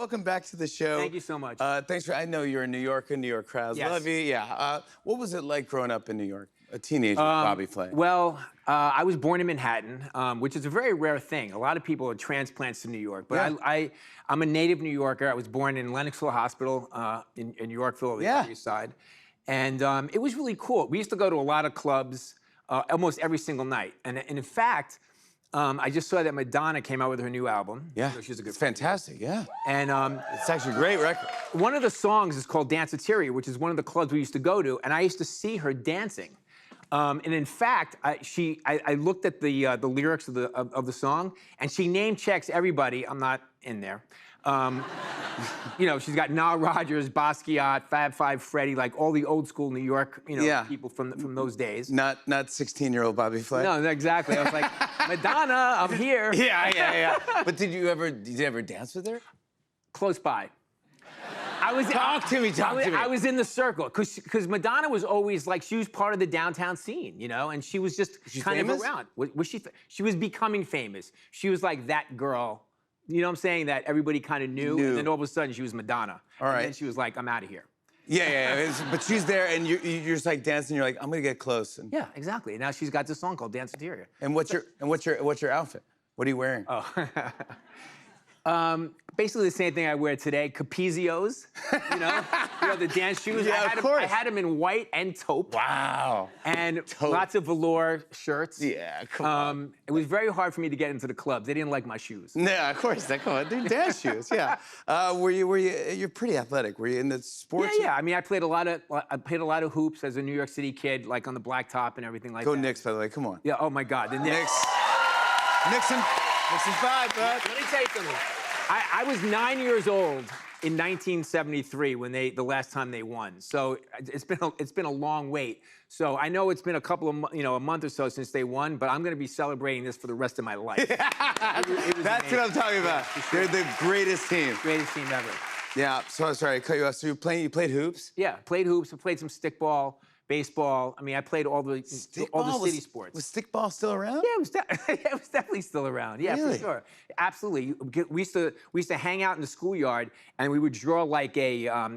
welcome back to the show. Thank you so much. Thanks for. I know you're a New Yorker. New York crowds Yes. love you. Yeah. What was it like growing up in New York? A teenager, Bobby Flay. Well, I was born in Manhattan, which is a very rare thing. A lot of people are transplants to New York, but Yeah. I'm a native New Yorker. I was born in Lenoxville Hospital in Yorkville, the Upper East Side, and it was really cool. We used to go to a lot of clubs almost every single night, and in fact, I just saw that Madonna came out with her new album. Yeah, She's a good it's fantastic. Yeah, and it's actually a great record. one of the songs is called Danceteria, which is one of the clubs we used to go to, and I used to see her dancing. And in fact, I looked at the lyrics of the song, and she name checks everybody. I'm not in there. You know, she's got Nile Rodgers, Basquiat, Fab Five Freddy, like all the old school New York, people from those days. Not 16-year-old Bobby Flay. No, exactly. I was like, Madonna, I'm here. Yeah. But did you ever dance with her? Close by. Talk to me. I was in the circle because Madonna was always like, she was part of the downtown scene, and she was just kind famous? of around. Was she? She was becoming famous. She was like that girl, you know what I'm saying, that everybody kind of knew. And then all of a sudden she was Madonna. All right. And then she was like, I'm out of here. Yeah. But she's there, and you're just like dancing. You're like, I'm gonna get close. And, Yeah, exactly. Now she's got this song called Danceteria. and what's your outfit? What are you wearing? Basically the same thing I wear today, Capizios, the dance shoes. Yeah, of course. I had them in white and taupe. Wow. And Taupe. lots of velour shirts. Yeah, come on. It was very hard for me to get into the clubs. They didn't like my shoes. Yeah, of course. Come on, they're dance shoes. Yeah. You're pretty athletic. Were you in the sports? Yeah. I mean, I played a lot of hoops as a New York City kid, like on the blacktop and everything like Go that. Knicks, by the way. Come on. Yeah. Oh my God, the Knicks. Nixon 5, bud. Let me tell you something. I was 9 years old in 1973 when the last time they won. So it's been a long wait. So I know it's been a month or so since they won, but I'm going to be celebrating this for the rest of my life. That's amazing. what I'm talking about. They're the greatest team. Greatest team ever. Yeah. So sorry, I cut you off. So you played hoops? Yeah, played hoops. I played some stickball, baseball. I mean, I played all the city sports. Was stickball still around? Yeah, it was definitely still around. Yeah, Really? for sure. Absolutely. We used to hang out in the schoolyard, and we would draw like a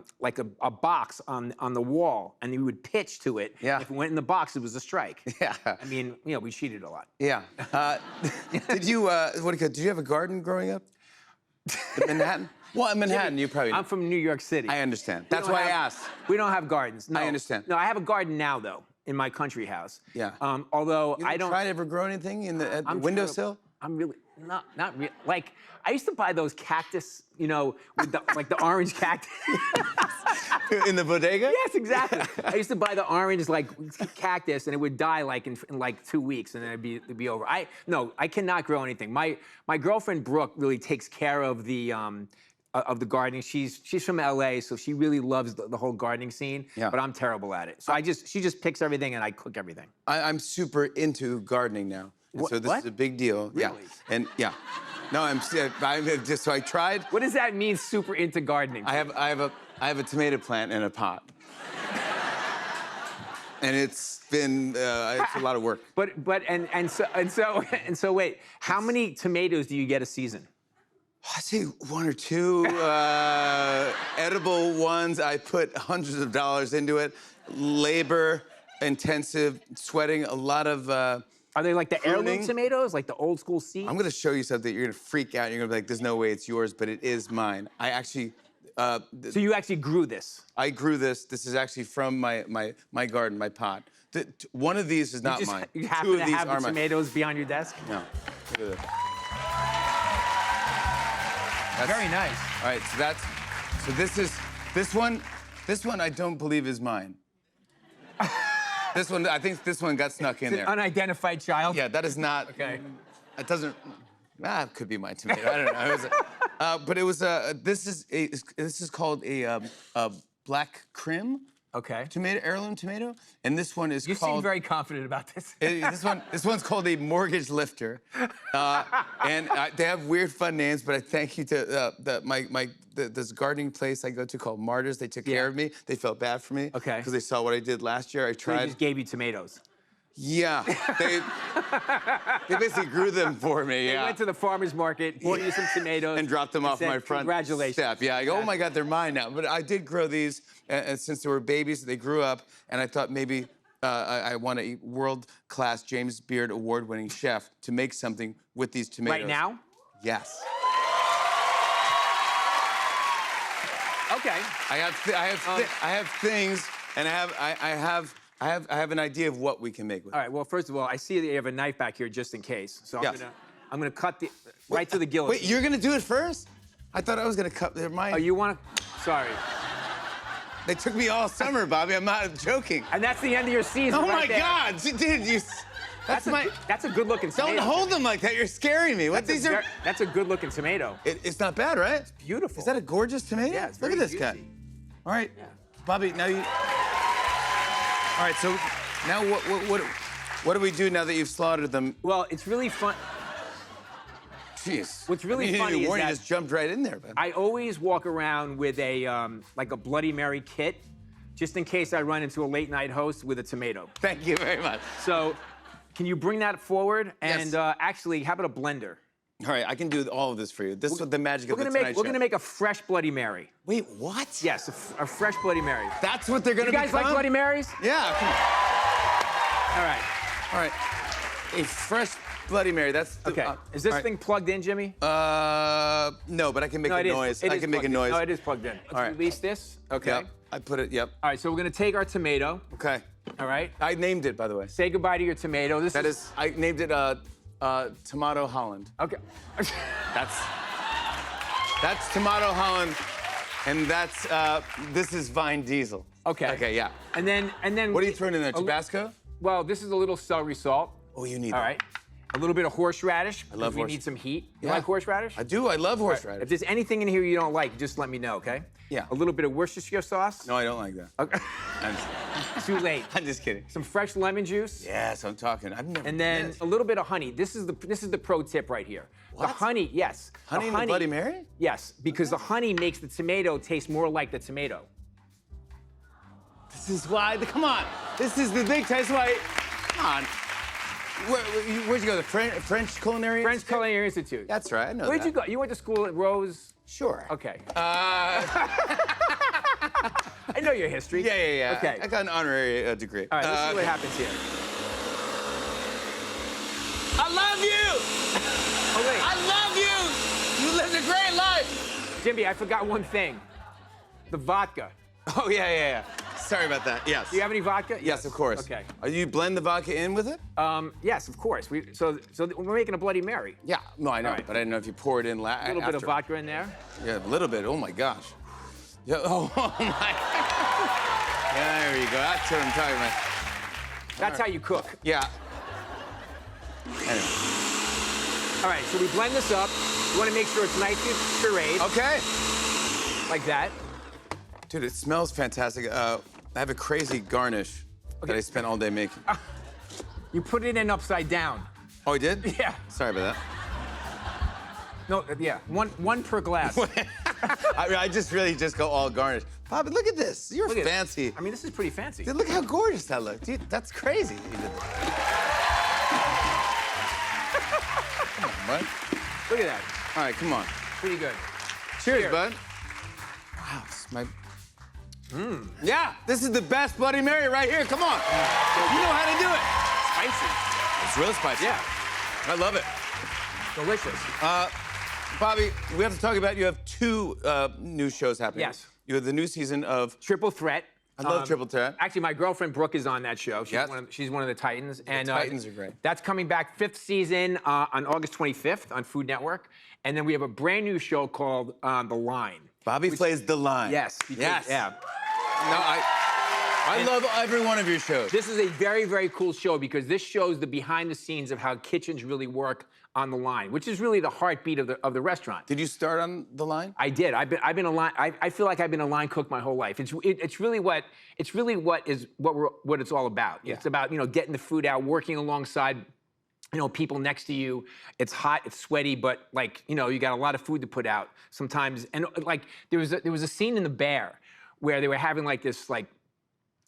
box on the wall, and we would pitch to it. Yeah. If it went in the box, it was a strike. Yeah. I mean, we cheated a lot. Yeah. Did you did you have a garden growing up? In Manhattan? Well, in Manhattan, you probably. I'm from New York City. I understand. We That's don't why I have- asked. We don't have gardens. No. I understand. No, I have a garden now though in my country house. Yeah. Although You I don't. tried to ever grow anything at the I'm windowsill? I'm really not real. Like I used to buy those cactus, with the orange cactus. In the bodega? Yes, exactly. I used to buy the orange cactus, and it would die in 2 weeks, and then it'd be over. I cannot grow anything. My girlfriend Brooke really takes care of the gardening. She's from LA, so she really loves the whole gardening scene. Yeah. But I'm terrible at it. So she just picks everything, and I cook everything. I'm super into gardening now. And so this is a big deal. Really? Yeah. And yeah. No, I'm just so I tried. What does that mean? Super into gardening? I have a tomato plant in a pot. And it's been it's a lot of work. So wait, how many tomatoes do you get a season? I'd say 1 or 2 edible ones. I put hundreds of dollars into it. Labor intensive, sweating, a lot of Are they like the heirloom pruning. tomatoes, like the old school seeds? I'm gonna show you something. You're gonna freak out. You're gonna be like, "There's no way it's yours," but it is mine. I actually, So you actually grew this? I grew this. This is actually from my garden, my pot. One of these is not mine. You 2 happen of to these have are the mine. tomatoes beyond your desk? No. Look at this. Very nice. All right. So this one I don't believe is mine. This one, I think this one got snuck in It's there. an unidentified child? Yeah, that is not. Okay. It doesn't. It could be my tomato. I don't know. But it was. This is called a black Krim Okay. tomato, heirloom tomato, and this one is You called. seem very confident about this. This one's called a mortgage lifter, and they have weird, fun names. But I thank you to this gardening place I go to called Martyrs. They took care of me. They felt bad for me. Okay. Because they saw what I did last year. I So they tried. just gave you tomatoes. Yeah, they basically grew them for me. They Yeah. went to the farmer's market, bought you some tomatoes. And dropped them off said, my front Congratulations. step. Yeah, I go, oh my God, they're mine now. But I did grow these, and since they were babies, they grew up, and I thought maybe I want a world-class James Beard award-winning chef to make something with these tomatoes. Right now? Yes. Okay. I have things, and I have an idea of what we can make with it. All right, well, first of all, I see that you have a knife back here just in case. So Yes. I'm gonna cut the right to the guillotine. Wait, you're gonna do it first? I thought I was gonna cut. They're mine. Oh, you wanna? Sorry. They took me all summer, Bobby. I'm not joking. And that's the end of your season. Oh right my there. God, dude, you. That's my. That's a good-looking tomato. Don't hold them like that. You're scaring me. What these are? That's a good-looking tomato. It's not bad, right? It's beautiful. Is that a gorgeous tomato? Yeah, it's Look at very this guy. juicy. All right, Yeah. Bobby. Now you. All right. So now what do we do now that you've slaughtered them? Well, it's really fun. Jeez. What's really you funny is you that just jumped right in there, man. I always walk around with a like a Bloody Mary kit, just in case I run into a late night host with a tomato. Thank you very much. So, can you bring that forward? And Yes. actually, how about a blender? All right, I can do all of this for you. This is what the magic of the Tonight We're Show. gonna make a fresh Bloody Mary. Wait, what? Yes, a fresh Bloody Mary. That's what they're gonna You guys become? like Bloody Marys? Yeah. Come on. All right. All right. A fresh Bloody Mary. That's the, Okay. Is this all right. thing plugged in, Jimmy? No, but I can make No, a it is. noise. It I is can make a plugged in. noise. No, it is plugged in. Let's All right. release this. Okay. Yep. I put it. Yep. All right. So we're gonna take our tomato. Okay. All right. I named it, by the way. Say goodbye to your tomato. That is. I named it Tomato Holland. Okay. That's Tomato Holland, and that's this is Vine Diesel. Okay. Okay. Yeah. And then. What are you throwing in there? Tabasco? Well, this is a little celery salt. Oh, you need All that. right. A little bit of horseradish. I love We horse- need some heat. You Yeah. like horseradish? I do. I love All right. horseradish. If there's anything in here you don't like, just let me know, okay? Yeah. A little bit of Worcestershire sauce. No, I don't like that. Okay. Too late. I'm just kidding. Some fresh lemon juice. Yes, I'm talking. I've never. And then yes. a little bit of honey. This is the pro tip right here. The What? honey, yes. Honey in the Bloody Mary? Yes, because the honey makes the tomato taste more like the tomato. This is why. Come on. This is the big taste. Why? Come on. Where'd you go? The French Culinary French Institute? Culinary Institute. That's right. I know Where'd that. you go? You went to school at Rose? Sure. Okay. Uh, I know your history. yeah. Okay. I got an honorary degree. All right, let's see what okay. happens here. I love you. Oh, wait. I love you. You lived a great life. Jimmy, I forgot one thing. The vodka. Oh yeah. Sorry about that. Yes. Do you have any vodka? Yes, of course. Okay. You blend the vodka in with it? Yes, of course. So we're making a Bloody Mary. Yeah. No, I know. All right. But I didn't know if you pour it in A little bit of after. vodka in there. Yeah, a little bit. Oh my gosh. Yeah. Oh my. Yeah, there you go. That's what I'm talking about. That's how you cook. Yeah. Anyway. All right, so we blend this up. You want to make sure it's nicely pureed, Okay. like that. Dude, it smells fantastic. I have a crazy garnish that I spent all day making. You put it in upside down. Oh, I did? Yeah. Sorry about No, yeah, one per glass. that. I just really just go all garnish. Bobby, look at this. You're Look at it. fancy. I mean, this is pretty fancy. Dude, look how gorgeous that looks. Dude, that's crazy. You did that. Come on, bud. Look at that. All right, come on. Pretty good. Cheers, Cheers. bud. Wow, this is my. Yeah, this is the best Bloody Mary right here. Come on. You know how to do it. Spicy. It's real spicy. Yeah. I love it. Delicious. Bobby, we have to talk about you have two new shows happening. Yes. You have the new season of. Triple Threat. I love Triple Threat. Actually, my girlfriend Brooke is on that show. She's, Yes. she's one of the Titans. And Titans are great. That's coming back 5th season on August 25th on Food Network. And then we have a brand new show called The Line. Bobby plays the line. Yes. because- Yes. Yeah. No, I love every one of your shows. This is a very, very cool show because this shows the behind the scenes of how kitchens really work on the line, which is really the heartbeat of the restaurant. Did you start on the line? I did. I've been a line. I feel like I've been a line cook my whole life. It's really what it's all about. Yeah. It's about getting the food out, working alongside people next to you. It's hot, it's sweaty, but you got a lot of food to put out sometimes. And there was a scene in The Bear where they were having this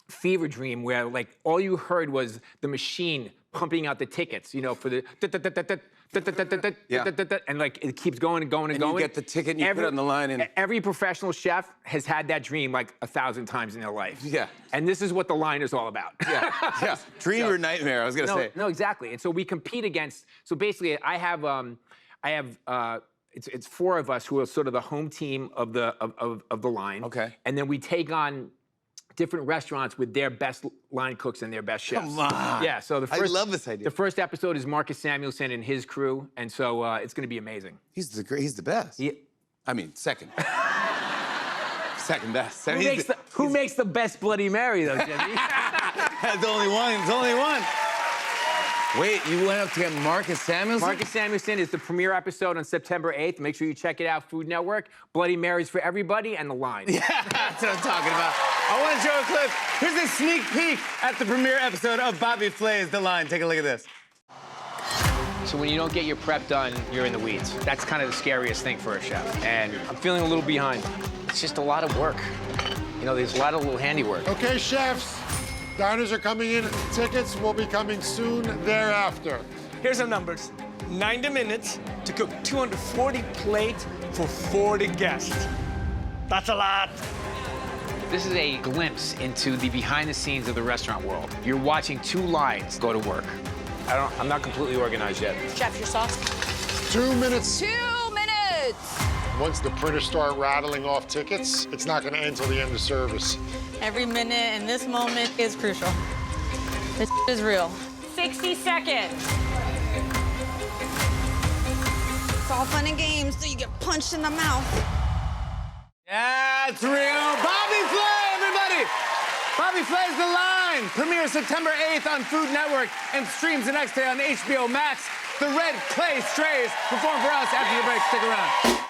fever dream where like all you heard was the machine pumping out the tickets, you know, for the and like it keeps going and going and going. You get the ticket and you put it on the line and every professional chef has had that dream like 1,000 times in their life. Yeah. And this is what the line is all about. yeah. Dream or nightmare, I was gonna say. No, exactly. And so we compete against. So basically, I have it's 4 of us who are sort of the home team of the line. Okay. And then we take on different restaurants with their best line cooks and their best chefs. Come on. Yeah. So the first. I love this idea. The first episode is Marcus Samuelsson and his crew, and so it's going to be amazing. He's the best. Yeah. I mean, second. Second best. Who makes the best Bloody Mary, though, Jimmy? There's only one. There's only one. Wait, you went up to get Marcus Samuelsson? Marcus Samuelsson is the premiere episode on September 8th. Make sure you check it out, Food Network. Bloody Marys for everybody and The Line. Yeah, that's what I'm talking about. I want to show a clip. Here's a sneak peek at the premiere episode of Bobby Flay's The Line. Take a look at this. So when you don't get your prep done, you're in the weeds. That's kind of the scariest thing for a chef. And I'm feeling a little behind. It's just a lot of work. You know, there's a lot of little handiwork. Okay, chefs. Diners are coming in. Tickets will be coming soon thereafter. Here's some numbers. 90 minutes to cook 240 plates for 40 guests. That's a lot. This is a glimpse into the behind the scenes of the restaurant world. You're watching 2 lines go to work. I'm not completely organized yet. Chef, your sauce? 2 minutes. 2 minutes! Once the printers start rattling off tickets, it's not going to end until the end of service. Every minute in this moment is crucial. This is real. 60 seconds. It's all fun and games till you get punched in the mouth. Yeah, it's real. Bobby Flay, everybody! Bobby Flay's The Line premieres September 8th on Food Network and streams the next day on HBO Max. The Red Clay Strays perform for us after your break. Stick around.